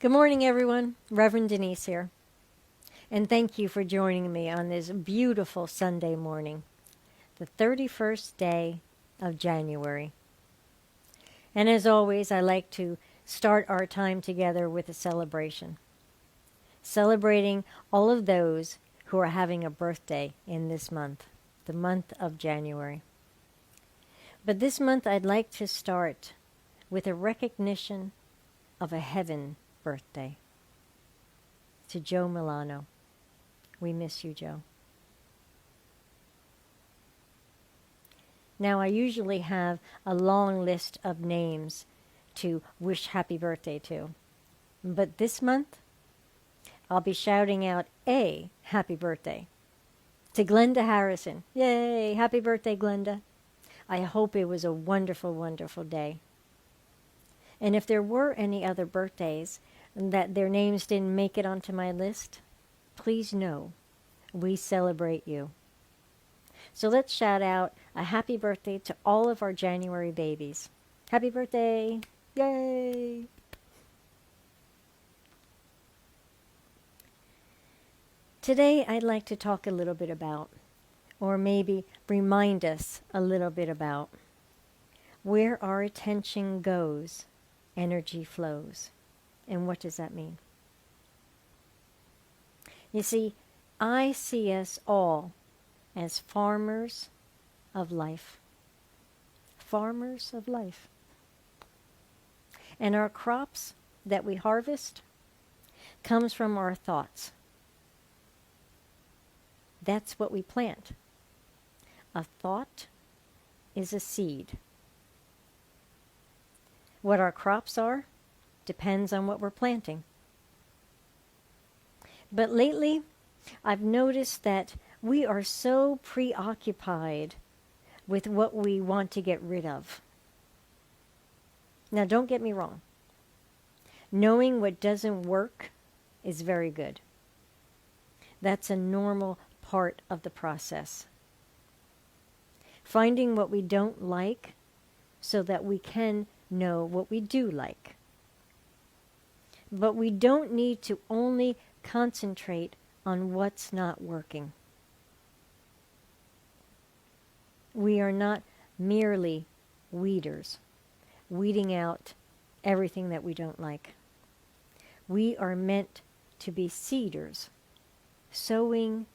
Good morning, everyone. Reverend Denise here. And thank you for joining me on this beautiful Sunday morning, the 31st day of January. And as always, I like to start our time together with a celebration, celebrating all of those who are having a birthday in this month, the month of January. But this month, I'd like to start with a recognition of a heaven birthday. To Joe Milano. We miss you, Joe. Now, I usually have a long list of names to wish happy birthday to. But this month, I'll be shouting out a happy birthday to Glenda Harrison. Yay! Happy birthday, Glenda. I hope it was a wonderful, wonderful day. And if there were any other birthdays that their names didn't make it onto my list, please know we celebrate you. So let's shout out a happy birthday to all of our January babies. Happy birthday! Yay! Today I'd like to talk a little bit about, or maybe remind us a little bit about, where our attention goes, energy flows. And what does that mean? You see, I see us all as farmers of life. Farmers of life. And our crops that we harvest comes from our thoughts. That's what we plant. A thought is a seed. What our crops are depends on what we're planting. But lately, I've noticed that we are so preoccupied with what we want to get rid of. Now, don't get me wrong. Knowing what doesn't work is very good. That's a normal part of the process. Finding what we don't like so that we can know what we do like. But we don't need to only concentrate on what's not working. We are not merely weeders, weeding out everything that we don't like. We are meant to be seeders, sowing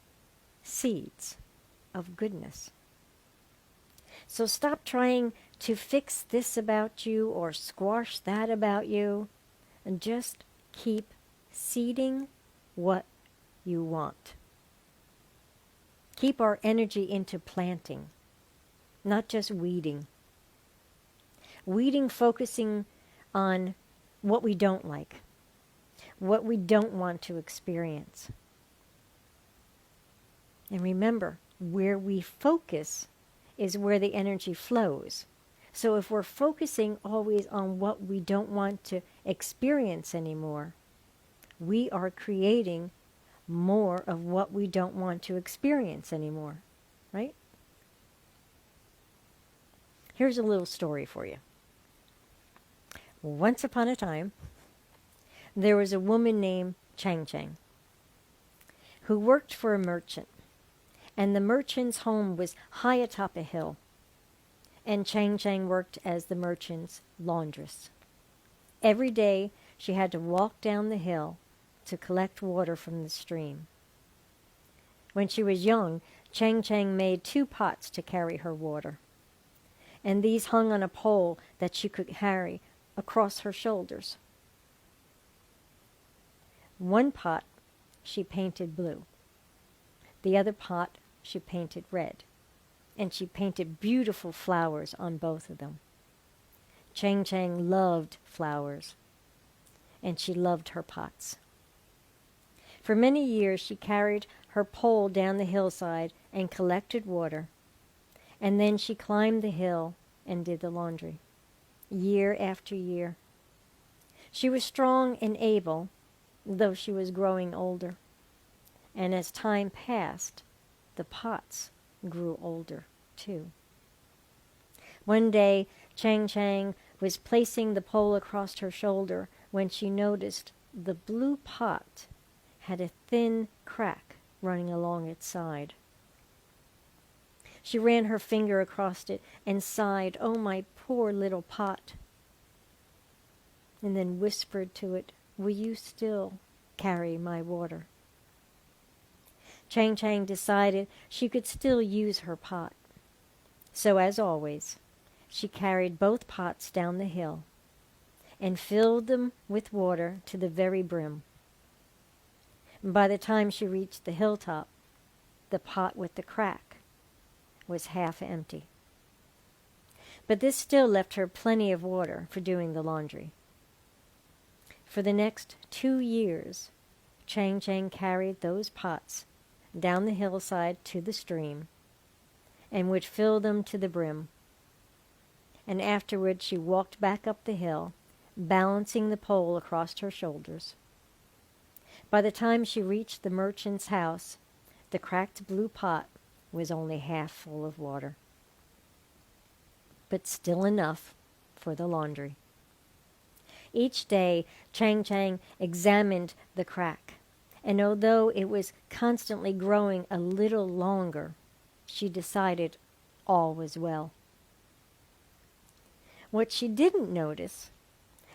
seeds of goodness. So stop trying to fix this about you or squash that about you, and just keep seeding what you want. Keep our energy into planting, not just weeding. Weeding focusing on what we don't like, what we don't want to experience. And remember, where we focus is where the energy flows. So if we're focusing always on what we don't want to experience anymore, we are creating more of what we don't want to experience anymore, right? Here's a little story for you. Once upon a time, there was a woman named Chang Chang who worked for a merchant. And the merchant's home was high atop a hill. And Chang Chang worked as the merchant's laundress. Every day she had to walk down the hill to collect water from the stream. When she was young, Chang Chang made 2 pots to carry her water. And these hung on a pole that she could carry across her shoulders. One pot she painted blue. The other pot she painted red, and she painted beautiful flowers on both of them. Chang Chang loved flowers, and she loved her pots. For many years she carried her pole down the hillside and collected water, and then she climbed the hill and did the laundry, year after year. She was strong and able, though she was growing older. And as time passed, the pots grew older too. One day, Chang Chang was placing the pole across her shoulder when she noticed the blue pot had a thin crack running along its side. She ran her finger across it and sighed, "Oh, my poor little pot," and then whispered to it, "Will you still carry my water?" Chang Chang decided she could still use her pot. So, as always, she carried both pots down the hill and filled them with water to the very brim. By the time she reached the hilltop, the pot with the crack was half empty. But this still left her plenty of water for doing the laundry. For the next 2 years, Chang Chang carried those pots down the hillside to the stream and would fill them to the brim. And afterward she walked back up the hill, balancing the pole across her shoulders. By the time she reached the merchant's house, the cracked blue pot was only half full of water, but still enough for the laundry. Each day, Chang Chang examined the crack, and although it was constantly growing a little longer, she decided all was well. What she didn't notice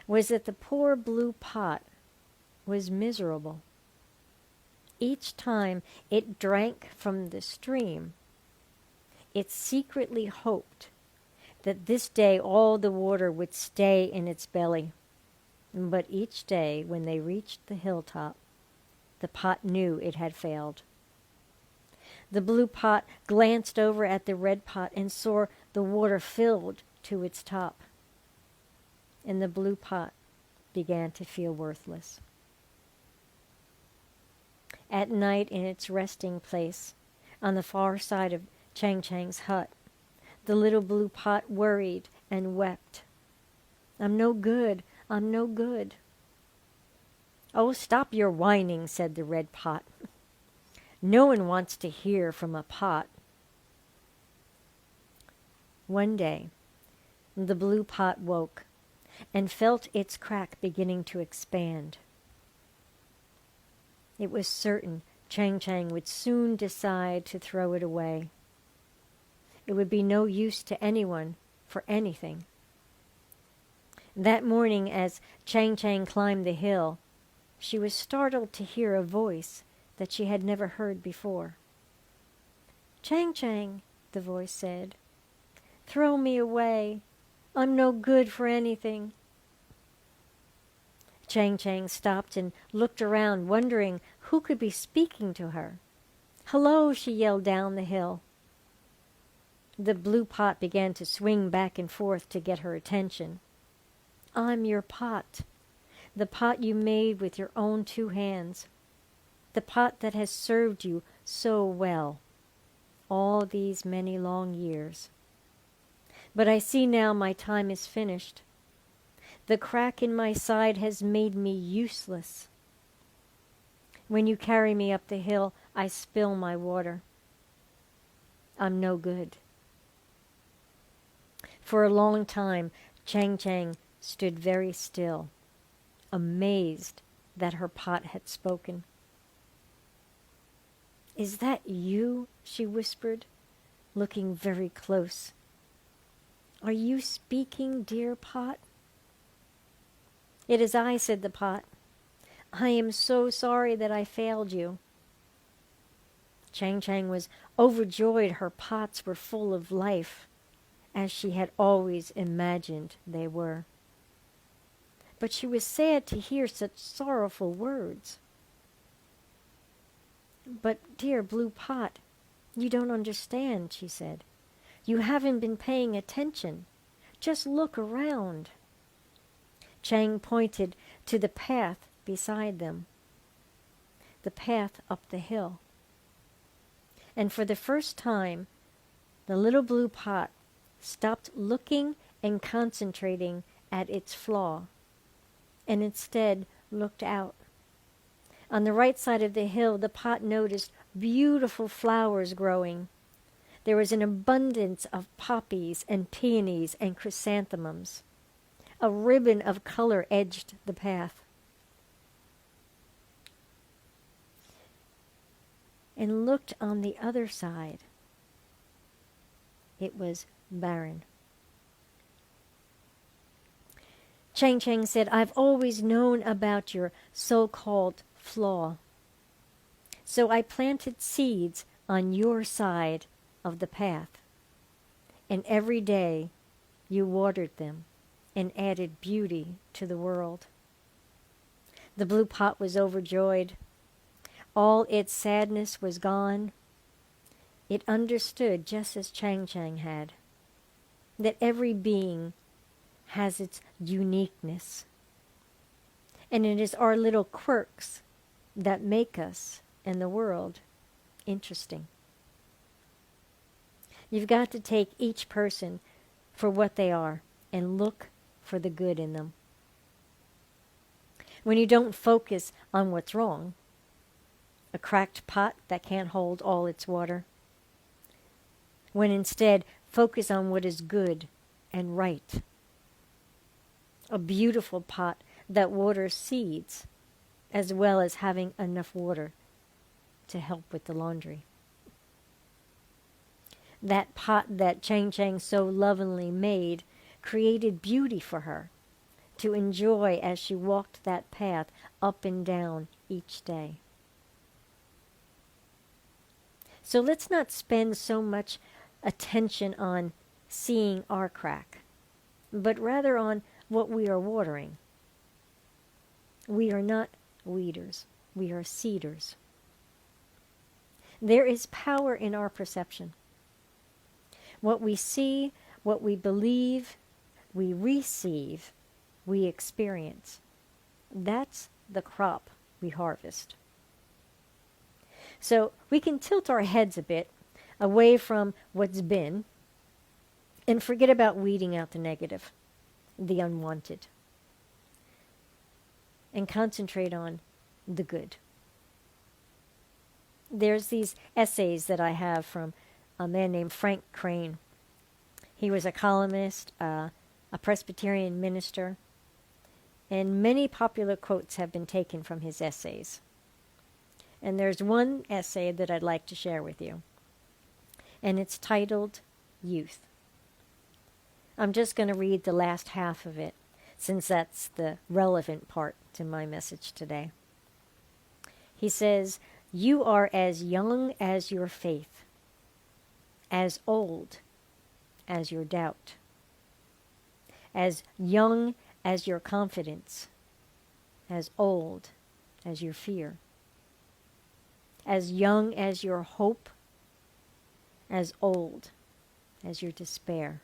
was that the poor blue pot was miserable. Each time it drank from the stream, it secretly hoped that this day all the water would stay in its belly. But each day when they reached the hilltop, the pot knew it had failed. The blue pot glanced over at the red pot and saw the water filled to its top. And the blue pot began to feel worthless. At night, in its resting place on the far side of Chang Chang's hut, the little blue pot worried and wept. "I'm no good, I'm no good." "Oh, stop your whining," said the red pot. "No one wants to hear from a pot." One day, the blue pot woke and felt its crack beginning to expand. It was certain Chang Chang would soon decide to throw it away. It would be no use to anyone for anything. That morning, as Chang Chang climbed the hill, she was startled to hear a voice that she had never heard before. "Chang Chang," the voice said, "throw me away. I'm no good for anything." Chang Chang stopped and looked around, wondering who could be speaking to her. "Hello," she yelled down the hill. The blue pot began to swing back and forth to get her attention. "I'm your pot, the pot you made with your own 2 hands, the pot that has served you so well all these many long years. But I see now my time is finished. The crack in my side has made me useless. When you carry me up the hill, I spill my water. I'm no good." For a long time, Chang Chang stood very still, amazed that her pot had spoken. "Is that you?" she whispered, looking very close. "Are you speaking, dear pot?" "It is I," said the pot. "I am so sorry that I failed you." Chang Chang was overjoyed. Her pots were full of life, as she had always imagined they were. But she was sad to hear such sorrowful words. "But, dear blue pot, you don't understand," she said. "You haven't been paying attention. Just look around." Chang pointed to the path beside them, the path up the hill. And for the first time, the little blue pot stopped looking and concentrating at its flaw, and instead looked out. On the right side of the hill, the pot noticed beautiful flowers growing. There was an abundance of poppies and peonies and chrysanthemums. A ribbon of color edged the path. and looked on the other side. It was barren. Chang Chang said, "I've always known about your so-called flaw. So I planted seeds on your side of the path. And every day you watered them and added beauty to the world." The blue pot was overjoyed. All its sadness was gone. It understood, just as Chang Chang had, that every being has its uniqueness. And it is our little quirks that make us and the world interesting. You've got to take each person for what they are and look for the good in them. When you don't focus on what's wrong, a cracked pot that can't hold all its water, when instead focus on what is good and right, a beautiful pot that waters seeds as well as having enough water to help with the laundry. That pot that Chang Chang so lovingly made created beauty for her to enjoy as she walked that path up and down each day. So let's not spend so much attention on seeing our crack, but rather on what we are watering. We are not weeders, we are seeders. There is power in our perception. What we see, what we believe, we receive, we experience. That's the crop we harvest. So we can tilt our heads a bit away from what's been and forget about weeding out the negative, the unwanted, and concentrate on the good. There's these essays that I have from a man named Frank Crane. He was a columnist, a Presbyterian minister, and many popular quotes have been taken from his essays. And there's one essay that I'd like to share with you, and it's titled Youth. I'm just going to read the last half of it, since that's the relevant part to my message today. He says, "You are as young as your faith, as old as your doubt, as young as your confidence, as old as your fear, as young as your hope, as old as your despair.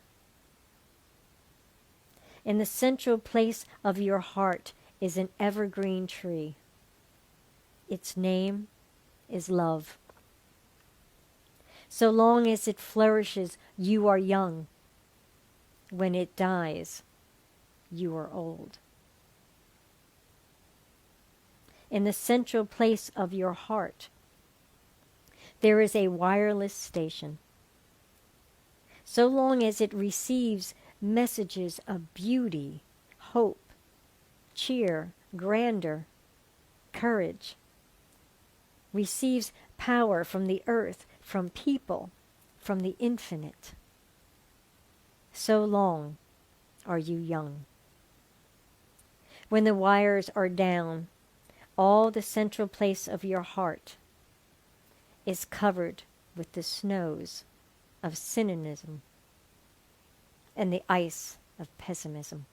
In the central place of your heart is an evergreen tree. Its name is love. So long as it flourishes, you are young. When it dies, you are old. In the central place of your heart, there is a wireless station. So long as it receives messages of beauty, hope, cheer, grandeur, courage, receives power from the earth, from people, from the infinite, so long are you young. When the wires are down, all the central place of your heart is covered with the snows of cynicism and the ice of pessimism.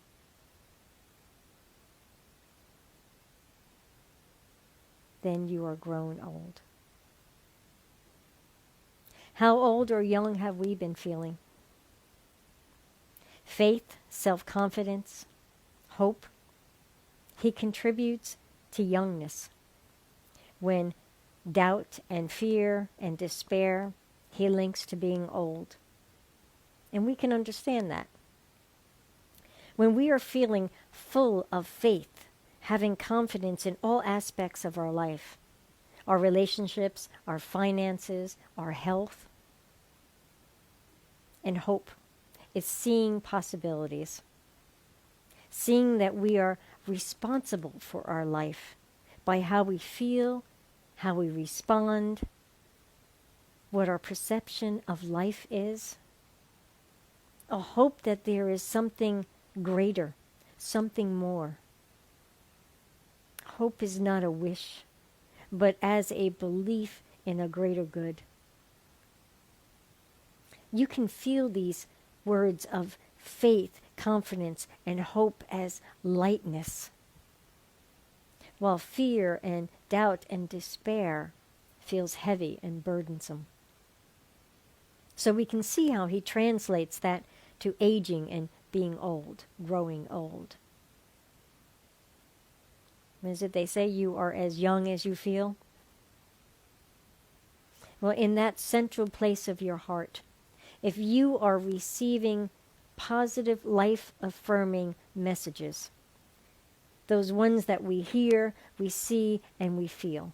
Then you are grown old." How old or young have we been feeling? Faith, self-confidence, hope, he contributes to youngness. When doubt and fear and despair, he links to being old. And we can understand that. When we are feeling full of faith, having confidence in all aspects of our life, our relationships, our finances, our health, and hope is seeing possibilities, seeing that we are responsible for our life by how we feel, how we respond, what our perception of life is, a hope that there is something greater, something more. Hope is not a wish, but as a belief in a greater good. You can feel these words of faith, confidence, and hope as lightness, while fear and doubt and despair feels heavy and burdensome. So we can see how he translates that to aging and being old, growing old. Is it they say you are as young as you feel? Well, in that central place of your heart, if you are receiving positive, life-affirming messages, those ones that we hear, we see, and we feel,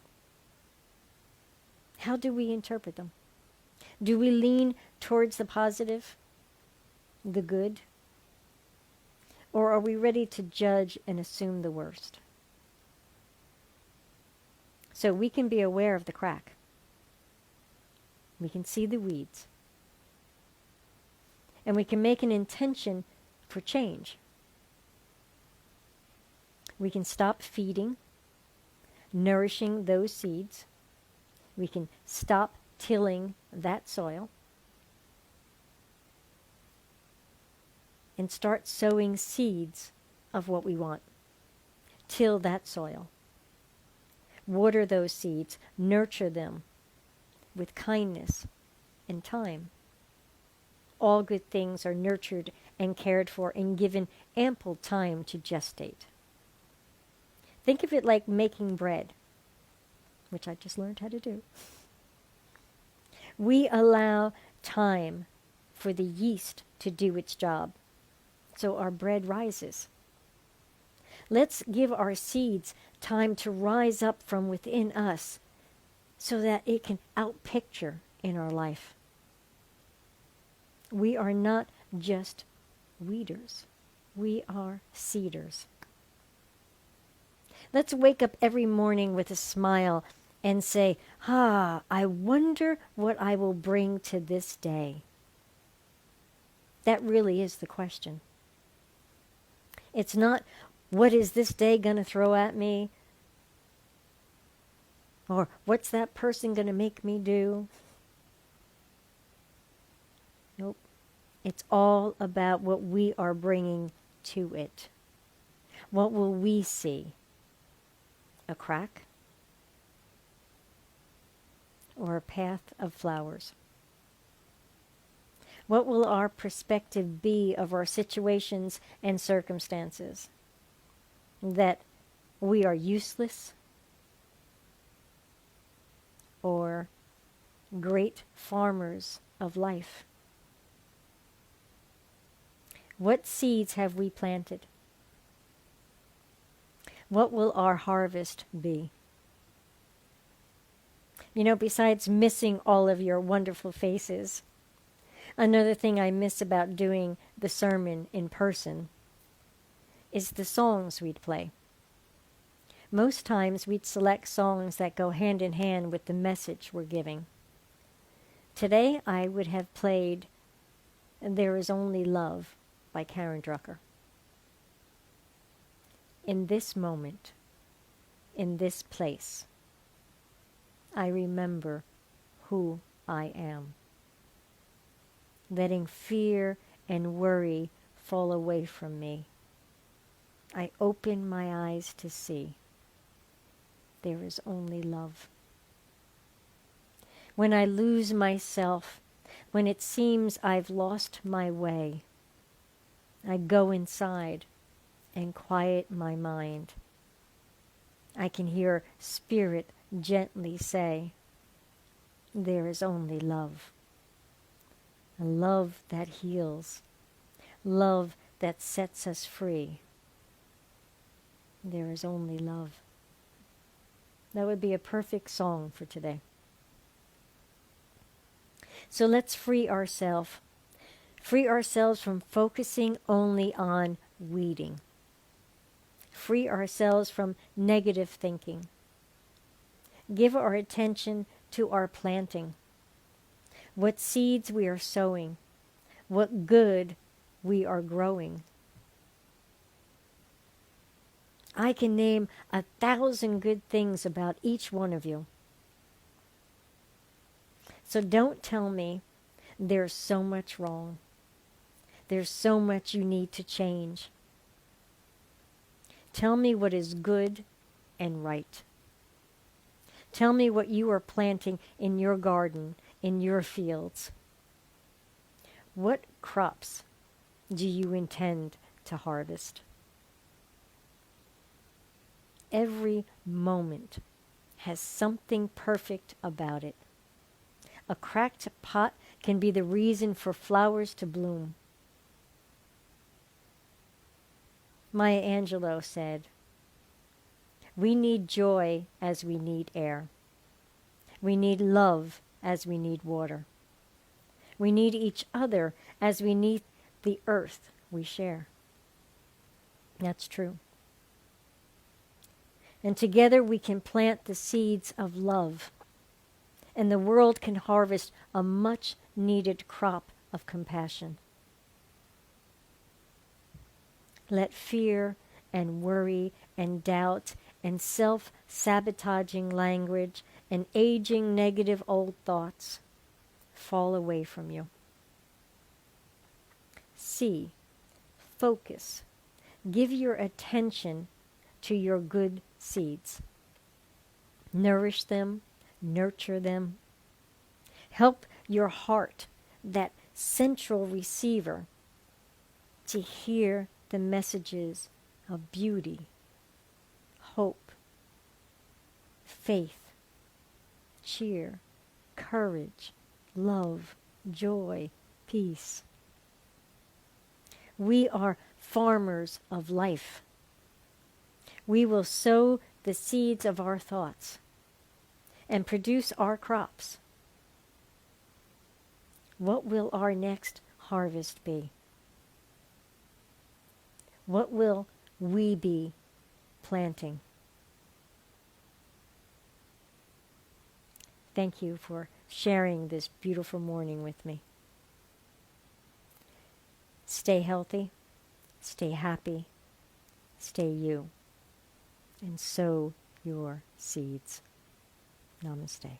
how do we interpret them? Do we lean towards the positive, the good? Or are we ready to judge and assume the worst? So we can be aware of the crack. We can see the weeds. And we can make an intention for change. We can stop feeding, nourishing those seeds. We can stop tilling that soil and start sowing seeds of what we want. Till that soil. Water those seeds, nurture them with kindness and time. All good things are nurtured and cared for and given ample time to gestate. Think of it like making bread, which I just learned how to do. We allow time for the yeast to do its job, so our bread rises. Let's give our seeds time to rise up from within us so that it can outpicture in our life. We are not just weeders. We are seeders. Let's wake up every morning with a smile and say, I wonder what I will bring to this day. That really is the question. It's not, what is this day going to throw at me? Or what's that person going to make me do? Nope. It's all about what we are bringing to it. What will we see? A crack? Or a path of flowers? What will our perspective be of our situations and circumstances? That we are useless? Or great farmers of life? What seeds have we planted? What will our harvest be? You know, besides missing all of your wonderful faces, another thing I miss about doing the sermon in person is the songs we'd play. Most times we'd select songs that go hand in hand with the message we're giving. Today I would have played There Is Only Love by Karen Drucker. In this moment, in this place, I remember who I am. Letting fear and worry fall away from me. I open my eyes to see. There is only love. When I lose myself, when it seems I've lost my way, I go inside and quiet my mind. I can hear Spirit gently say, there is only love. A love that heals. Love that sets us free. There is only love. That would be a perfect song for today. So let's free ourselves. Free ourselves from focusing only on weeding. Free ourselves from negative thinking. Give our attention to our planting. what seeds we are sowing, what good we are growing. I can name 1,000 good things about each one of you. So don't tell me there's so much wrong. There's so much you need to change. Tell me what is good and right. Tell me what you are planting in your garden, in your fields. What crops do you intend to harvest? Every moment has something perfect about it. A cracked pot can be the reason for flowers to bloom. Maya Angelou said, "We need joy as we need air. We need love as we need water. We need each other as we need the earth we share." That's true. And together we can plant the seeds of love, and the world can harvest a much-needed crop of compassion. Let fear and worry and doubt and self-sabotaging language and aging negative old thoughts fall away from you. See, focus, give your attention to your good seeds. Nourish them, nurture them. Help your heart, that central receiver, to hear the messages of beauty, hope, faith, cheer, courage, love, joy, peace. We are farmers of life. We will sow the seeds of our thoughts and produce our crops. What will our next harvest be? What will we be planting? Thank you for sharing this beautiful morning with me. Stay healthy, stay happy, stay you, and sow your seeds. Namaste.